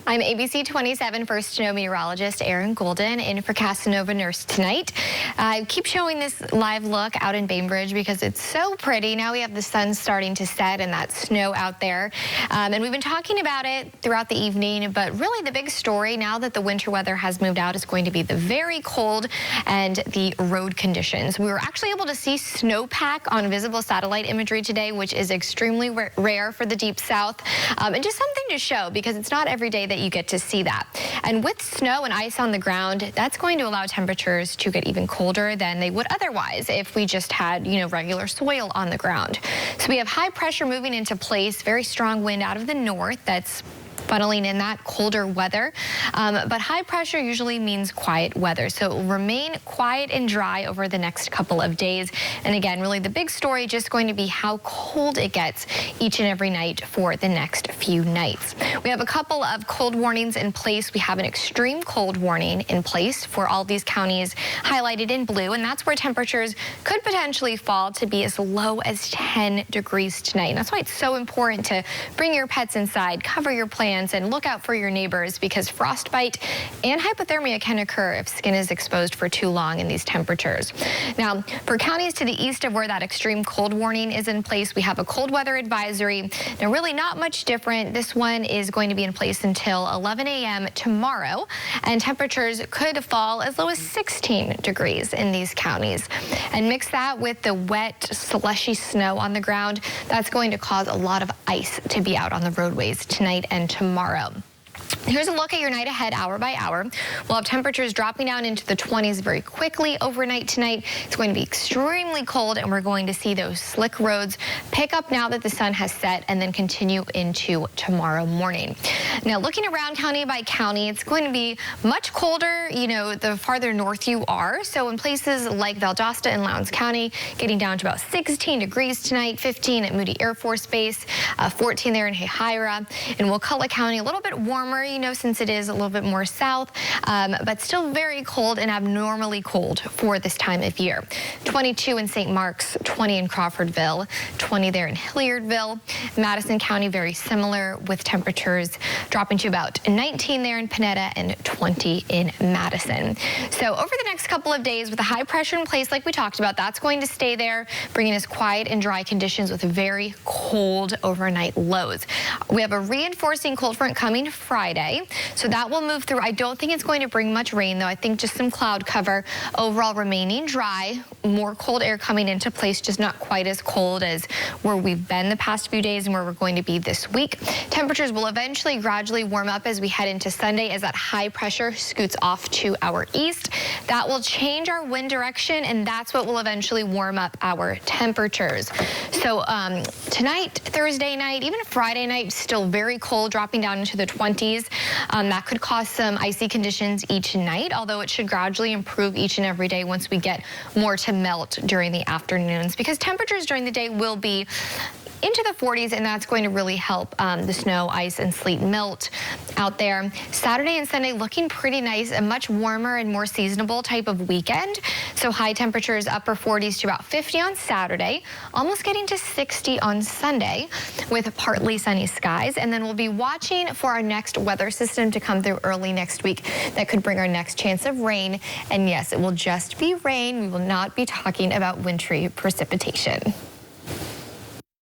I'm ABC 27 First Snow meteorologist Erin Golden in for Casanova Nurse tonight. I keep showing this live look out in Bainbridge because it's so pretty. Now we have the sun starting to set and that snow out there. And we've been talking about it throughout the evening, but really the big story now that the winter weather has moved out is going to be the very cold and the road conditions. We were actually able to see snowpack on visible satellite imagery today, which is extremely rare for the Deep South, and just something to show because it's not every day that you get to see that. And with snow and ice on the ground, that's going to allow temperatures to get even colder than they would otherwise if we just had, regular soil on the ground. So we have high pressure moving into place, very strong wind out of the north that's funneling in that colder weather, but high pressure usually means quiet weather, so it will remain quiet and dry over the next couple of days. And again, really the big story just going to be how cold it gets each and every night for the next few nights. We have a couple of cold warnings in place. We have an extreme cold warning in place for all these counties highlighted in blue, and that's where temperatures could potentially fall to be as low as 10 degrees tonight. And that's why it's so important to bring your pets inside, cover your plants, and look out for your neighbors because frostbite and hypothermia can occur if skin is exposed for too long in these temperatures. Now, for counties to the east of where that extreme cold warning is in place, we have a cold weather advisory. Now, really not much different. This one is going to be in place until 11 a.m. tomorrow, and temperatures could fall as low as 16 degrees in these counties. And mix that with the wet, slushy snow on the ground, that's going to cause a lot of ice to be out on the roadways tonight and tomorrow. Here's a look at your night ahead hour by hour. We'll have temperatures dropping down into the 20s very quickly overnight tonight. It's going to be extremely cold, and we're going to see those slick roads pick up now that the sun has set and then continue into tomorrow morning. Now, looking around county by county, it's going to be much colder, the farther north you are. So in places like Valdosta and Lowndes County, getting down to about 16 degrees tonight, 15 at Moody Air Force Base, 14 there in Hahira. In Wakulla County, a little bit warmer, since it is a little bit more south, but still very cold and abnormally cold for this time of year. 22 in St. Marks, 20 in Crawfordville, 20 there in Hilliardville. Madison County, very similar with temperatures dropping to about 19 there in Panetta and 20 in Madison. So over the next couple of days with the high pressure in place like we talked about, that's going to stay there, bringing us quiet and dry conditions with very cold overnight lows. We have a reinforcing cold front coming Friday. So that will move through. I don't think it's going to bring much rain, though. I think just some cloud cover. Overall remaining dry, more cold air coming into place, just not quite as cold as where we've been the past few days and where we're going to be this week. Temperatures will eventually gradually warm up as we head into Sunday as that high pressure scoots off to our east. That will change our wind direction, and that's what will eventually warm up our temperatures. So tonight, Thursday night, even Friday night, still very cold, dropping down into the 20s. That could cause some icy conditions each night, although it should gradually improve each and every day once we get more to melt during the afternoons, because temperatures during the day will be into the 40s, and that's going to really help the snow, ice, and sleet melt out there. Saturday and Sunday looking pretty nice, a much warmer and more seasonable type of weekend. So high temperatures, upper 40s to about 50 on Saturday, almost getting to 60 on Sunday with partly sunny skies. And then we'll be watching for our next weather system to come through early next week that could bring our next chance of rain. And yes, it will just be rain. We will not be talking about wintry precipitation.